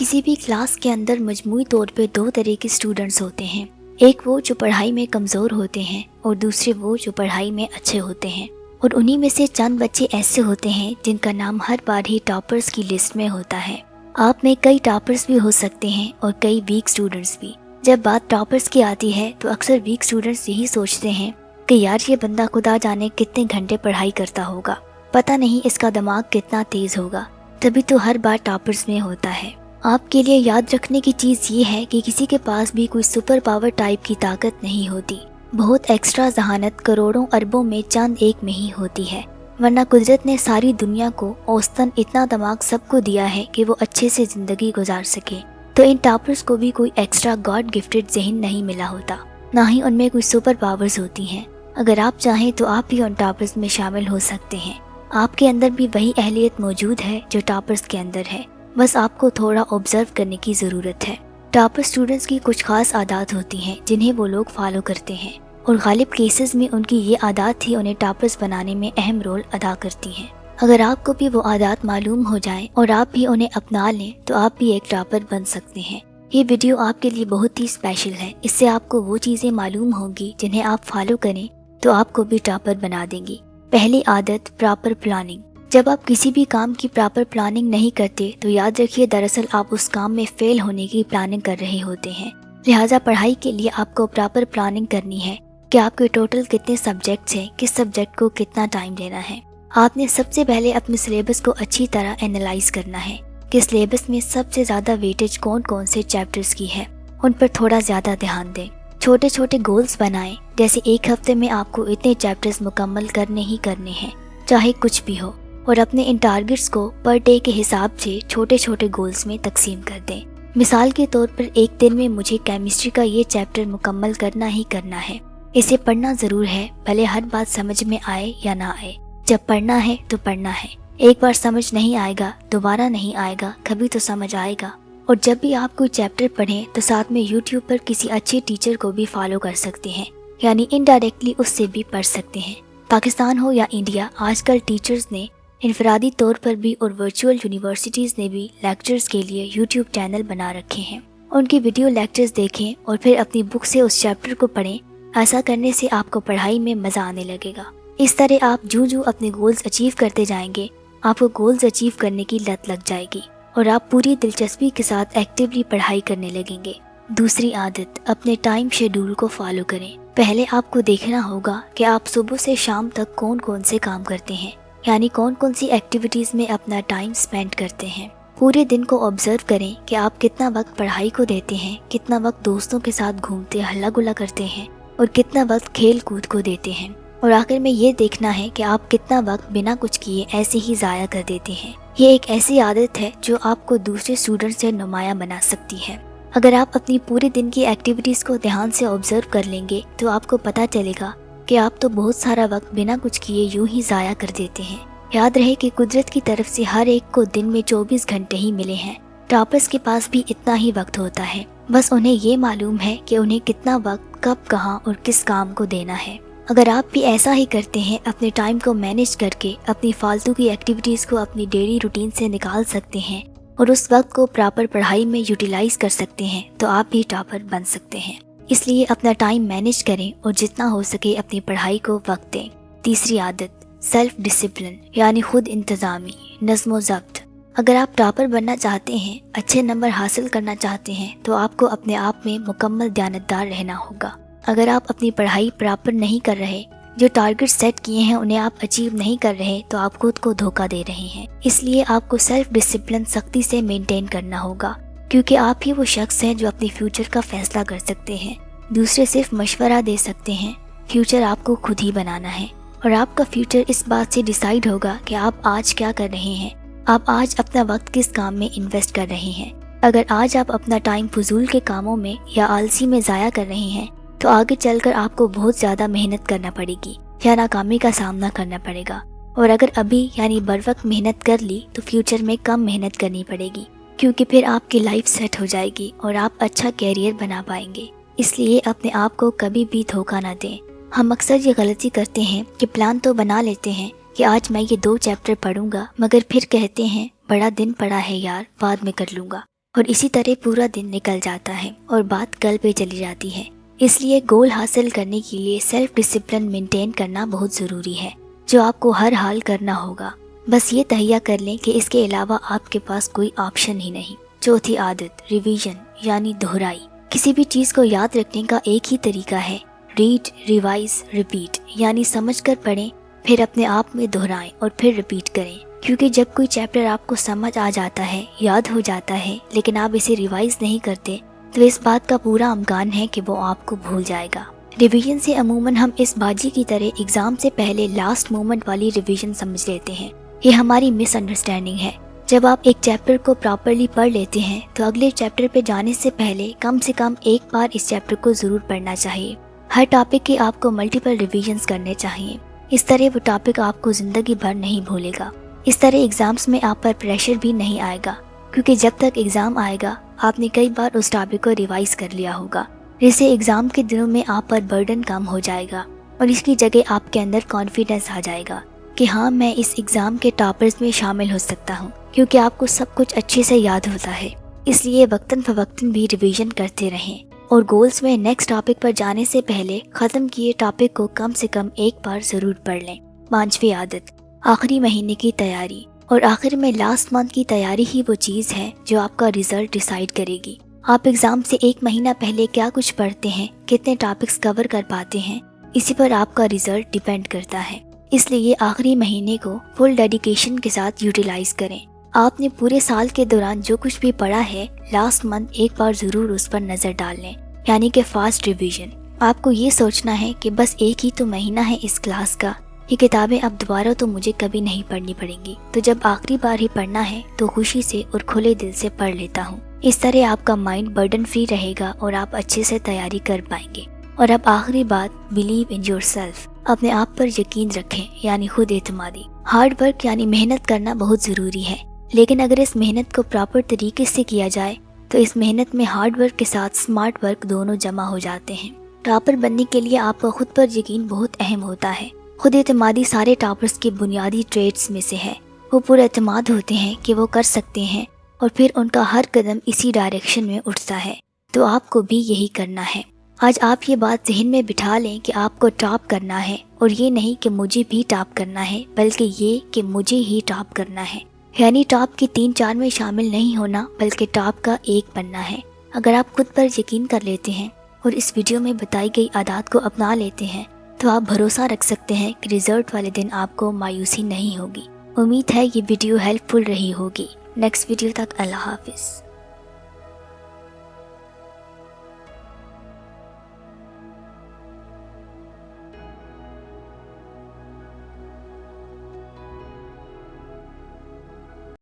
किसी भी क्लास के अंदर मजमूई तौर पे दो तरह के स्टूडेंट्स होते हैं। एक वो जो पढ़ाई में कमज़ोर होते हैं और दूसरे वो जो पढ़ाई में अच्छे होते हैं। और उन्हीं में से चंद बच्चे ऐसे होते हैं जिनका नाम हर बार ही टॉपर्स की लिस्ट में होता है। आप में कई टॉपर्स भी हो सकते हैं और कई वीक स्टूडेंट्स भी। जब बात टॉपर्स की आती है तो अक्सर वीक स्टूडेंट्स यही सोचते हैं कि यार ये बंदा खुदा जाने कितने घंटे पढ़ाई करता होगा, पता नहीं इसका दिमाग कितना तेज़ होगा, तभी तो हर बार टॉपर्स में होता है। आपके लिए याद रखने की चीज़ ये है कि किसी के पास भी कोई सुपर पावर टाइप की ताकत नहीं होती। बहुत एक्स्ट्रा जहानत करोड़ों अरबों में चंद एक में ही होती है, वरना कुदरत ने सारी दुनिया को औसतन इतना दिमाग सबको दिया है कि वो अच्छे से ज़िंदगी गुजार सके। तो इन टॉपर्स को भी कोई एक्स्ट्रा गॉड गिफ्टेड ज़हन नहीं मिला होता, ना ही उनमें कोई सुपर पावर्स होती हैं। अगर आप चाहें तो आप भी उन टॉपर्स में शामिल हो सकते हैं। आपके अंदर भी वही अहलियत मौजूद है जो टॉपर्स के अंदर है, बस आपको थोड़ा ऑब्जर्व करने की ज़रूरत है। टॉपर स्टूडेंट्स की कुछ खास आदत होती हैं जिन्हें वो लोग फॉलो करते हैं, और गालिब केसेस में उनकी ये आदत ही उन्हें टॉपर्स बनाने में अहम रोल अदा करती हैं। अगर आपको भी वो आदत मालूम हो जाए और आप भी उन्हें अपना लें तो आप भी एक टॉपर बन सकते हैं। ये वीडियो आपके लिए बहुत ही स्पेशल है। इससे आपको वो चीज़ें मालूम होंगी जिन्हें आप फॉलो करें तो आपको भी टॉपर बना देंगी। पहली आदत, प्रॉपर प्लानिंग। जब आप किसी भी काम की प्रॉपर प्लानिंग नहीं करते तो याद रखिए दरअसल आप उस काम में फेल होने की प्लानिंग कर रहे होते हैं। लिहाजा पढ़ाई के लिए आपको प्रॉपर प्लानिंग करनी है कि आपके टोटल कितने सब्जेक्ट्स हैं, किस सब्जेक्ट को कितना टाइम देना है। आपने सबसे पहले अपने सिलेबस को अच्छी तरह एनालाइज करना है कि सिलेबस में सबसे ज़्यादा वेटेज कौन कौन से चैप्टर्स की है, उन पर थोड़ा ज़्यादा ध्यान दें। छोटे छोटे गोल्स बनाएं, जैसे एक हफ्ते में आपको इतने चैप्टर्स मुकम्मल करने ही करने हैं, चाहे कुछ भी हो। और अपने इन टारगेट्स को पर डे के हिसाब से छोटे छोटे गोल्स में तकसीम कर दें। मिसाल के तौर पर एक दिन में मुझे केमिस्ट्री का ये चैप्टर मुकम्मल करना ही करना है। इसे पढ़ना ज़रूर है, भले हर बात समझ में आए या ना आए। जब पढ़ना है तो पढ़ना है। एक बार समझ नहीं आएगा, दोबारा नहीं आएगा, कभी तो समझ आएगा। और जब भी आप कोई चैप्टर पढ़ें तो साथ में यूट्यूब पर किसी अच्छे टीचर को भी फॉलो कर सकते हैं, यानी इनडायरेक्टली उससे भी पढ़ सकते हैं। पाकिस्तान हो या इंडिया, आजकल टीचर्स ने इनफरादी तौर पर भी और वर्चुअल यूनिवर्सिटीज़ ने भी लेक्चर्स के लिए यूट्यूब चैनल बना रखे हैं। उनकी वीडियो लेक्चर्स देखें और फिर अपनी बुक से उस चैप्टर को पढ़ें। ऐसा करने से आपको पढ़ाई में मज़ा आने लगेगा। इस तरह आप जूं अपने गोल्स अचीव करते जाएंगे, आपको गोल्स अचीव करने की लत लग जाएगी और आप पूरी दिलचस्पी के साथ एक्टिवली पढ़ाई करने लगेंगे। दूसरी आदत, अपने टाइम शेड्यूल को फॉलो करें। पहले आपको देखना होगा कि आप सुबह से शाम तक कौन कौन से काम करते हैं, यानी कौन कौन सी एक्टिविटीज़ में अपना टाइम स्पेंड करते हैं। पूरे दिन को ऑब्जर्व करें कि आप कितना वक्त पढ़ाई को देते हैं, कितना वक्त दोस्तों के साथ घूमते हल्ला गुल्ला करते हैं और कितना वक्त खेल कूद को देते हैं। और आखिर में ये देखना है कि आप कितना वक्त बिना कुछ किए ऐसे ही ज़ाया कर देते हैं। ये एक ऐसी आदत है जो आपको दूसरे स्टूडेंट से नुमाया बना सकती है। अगर आप अपनी पूरे दिन की एक्टिविटीज़ को ध्यान से ऑब्जर्व कर लेंगे तो आपको पता चलेगा कि आप तो बहुत सारा वक्त बिना कुछ किए यूं ही ज़ाया कर देते हैं। याद रहे कि कुदरत की तरफ से हर एक को दिन में 24 घंटे ही मिले हैं। टॉपर्स के पास भी इतना ही वक्त होता है, बस उन्हें ये मालूम है कि उन्हें कितना वक्त कब, कहाँ और किस काम को देना है। अगर आप भी ऐसा ही करते हैं, अपने टाइम को मैनेज करके अपनी फालतू की एक्टिविटीज़ को अपनी डेली रूटीन से निकाल सकते हैं और उस वक्त को प्रॉपर पढ़ाई में यूटिलाइज कर सकते हैं, तो आप भी टॉपर बन सकते हैं। इसलिए अपना टाइम मैनेज करें और जितना हो सके अपनी पढ़ाई को वक्त दें। तीसरी आदत, सेल्फ डिसिप्लिन, यानी खुद इंतज़ामी, नज़्म ज़ब्त। अगर आप टॉपर बनना चाहते हैं, अच्छे नंबर हासिल करना चाहते हैं, तो आपको अपने आप में मुकम्मल दयानतदार रहना होगा। अगर आप अपनी पढ़ाई प्रॉपर नहीं कर रहे, जो टारगेट सेट किए हैं उन्हें आप अचीव नहीं कर रहे, तो आप खुद को धोखा दे रहे हैं। इसलिए आपको सेल्फ डिसिप्लिन सख्ती से मेंटेन करना होगा, क्योंकि आप ही वो शख्स हैं जो अपने फ्यूचर का फैसला कर सकते हैं। दूसरे सिर्फ मशवरा दे सकते हैं, फ्यूचर आपको खुद ही बनाना है। और आपका फ्यूचर इस बात से डिसाइड होगा कि आप आज क्या कर रहे हैं, आप आज अपना वक्त किस काम में इन्वेस्ट कर रहे हैं। अगर आज आप अपना टाइम फजूल के कामों में या आलसी में ज़ाया कर रहे हैं तो आगे चलकर आपको बहुत ज़्यादा मेहनत करना पड़ेगी या नाकामी का सामना करना पड़ेगा। और अगर अभी यानी बर वक्त मेहनत कर ली तो फ्यूचर में कम मेहनत करनी पड़ेगी, क्योंकि फिर आपकी लाइफ सेट हो जाएगी और आप अच्छा कैरियर बना पाएंगे। इसलिए अपने आप को कभी भी धोखा ना दें। हम अक्सर ये गलती करते हैं कि प्लान तो बना लेते हैं कि आज मैं ये 2 चैप्टर पढ़ूंगा, मगर फिर कहते हैं बड़ा दिन पड़ा है यार, बाद में कर लूँगा। और इसी तरह पूरा दिन निकल जाता है और बात कल पे चली जाती है। इसलिए गोल हासिल करने के लिए सेल्फ डिसिप्लिन मेंटेन करना बहुत ज़रूरी है, जो आपको हर हाल करना होगा। बस ये तहैया कर लें कि इसके अलावा आपके पास कोई ऑप्शन ही नहीं। चौथी आदत, रिवीजन यानी दोहराई। किसी भी चीज़ को याद रखने का एक ही तरीका है, रीड, रिवाइज, रिपीट, यानी समझकर पढ़ें, फिर अपने आप में दोहराएं और फिर रिपीट करें। क्योंकि जब कोई चैप्टर आपको समझ आ जाता है, याद हो जाता है, लेकिन आप इसे रिवाइज नहीं करते, तो इस बात का पूरा इम्कान है कि वो आपको भूल जाएगा। रिवीजन से अमूमन हम इस बाजी की तरह एग्जाम से पहले लास्ट मोमेंट वाली रिवीजन समझ लेते हैं। ये हमारी मिसअंडरस्टैंडिंग है। जब आप एक चैप्टर को प्रॉपरली पढ़ लेते हैं तो अगले चैप्टर पे जाने से पहले कम से कम एक बार इस चैप्टर को ज़रूर पढ़ना चाहिए। हर टॉपिक के आपको मल्टीपल रिवीजन्स करने चाहिए। इस तरह वो टॉपिक आपको ज़िंदगी भर नहीं भूलेगा। इस तरह एग्ज़ाम्स में आप पर प्रेशर भी नहीं आएगा, क्योंकि जब तक एग्ज़ाम आएगा आपने कई बार उस टॉपिक को रिवाइज कर लिया होगा। इससे एग्ज़ाम के दिनों में आप पर बर्डन कम हो जाएगा और इसकी जगह आपके अंदर कॉन्फिडेंस आ जाएगा कि हाँ, मैं इस एग्ज़ाम के टॉपर्स में शामिल हो सकता हूँ, क्योंकि आपको सब कुछ अच्छे से याद होता है। इसलिए वक्तन फवक्तन भी रिवीजन करते रहें और गोल्स में नेक्स्ट टॉपिक पर जाने से पहले ख़त्म किए टॉपिक को कम से कम एक बार ज़रूर पढ़ लें। 5वीं आदत, आखिरी महीने की तैयारी। और आखिर में लास्ट मंथ की तैयारी ही वो चीज़ है जो आपका रिजल्ट डिसाइड करेगी। आप एग्ज़ाम से एक महीना पहले क्या कुछ पढ़ते हैं, कितने टॉपिक्स कवर कर पाते हैं, इसी पर आपका रिजल्ट डिपेंड करता है। इसलिए आखिरी महीने को फुल डेडिकेशन के साथ यूटिलाइज करें। आपने पूरे साल के दौरान जो कुछ भी पढ़ा है, लास्ट मंथ एक बार ज़रूर उस पर नज़र डाल लें, यानी कि फास्ट रिवीजन। आपको ये सोचना है कि बस एक ही तो महीना है इस क्लास का, ये किताबें अब दोबारा तो मुझे कभी नहीं पढ़नी पड़ेंगी, तो जब आखिरी बार ही पढ़ना है तो खुशी से और खुले दिल से पढ़ लेता हूँ। इस तरह आपका माइंड बर्डन फ्री रहेगा और आप अच्छे से तैयारी कर पाएंगे। और अब आखिरी बात, बिलीव इन योरसेल्फ। अपने आप पर यकीन रखें, यानी खुद एतमादी। हार्ड वर्क यानी मेहनत करना बहुत ज़रूरी है, लेकिन अगर इस मेहनत को प्रॉपर तरीके से किया जाए तो इस मेहनत में हार्ड वर्क के साथ स्मार्ट वर्क दोनों जमा हो जाते हैं। टॉपर बनने के लिए आपका खुद पर यकीन बहुत अहम होता है। खुद एतमादी सारे टॉपर्स के बुनियादी ट्रेड्स में से है। वो पूरा एतमाद होते हैं कि वो कर सकते हैं और फिर उनका हर कदम इसी डायरेक्शन में उठता है। तो आपको भी यही करना है। आज आप ये बात जहन में बिठा लें कि आपको टॉप करना है, और ये नहीं कि मुझे भी टॉप करना है, बल्कि ये कि मुझे ही टॉप करना है। यानी टॉप की 3-4 में शामिल नहीं होना, बल्कि टॉप का एक बनना है। अगर आप खुद पर यकीन कर लेते हैं और इस वीडियो में बताई गई आदत को अपना लेते हैं तो आप भरोसा रख सकते हैं कि रिजल्ट वाले दिन आपको मायूसी नहीं होगी। उम्मीद है ये वीडियो हेल्पफुल रही होगी। नेक्स्ट वीडियो तक अल्लाह हाफिज़।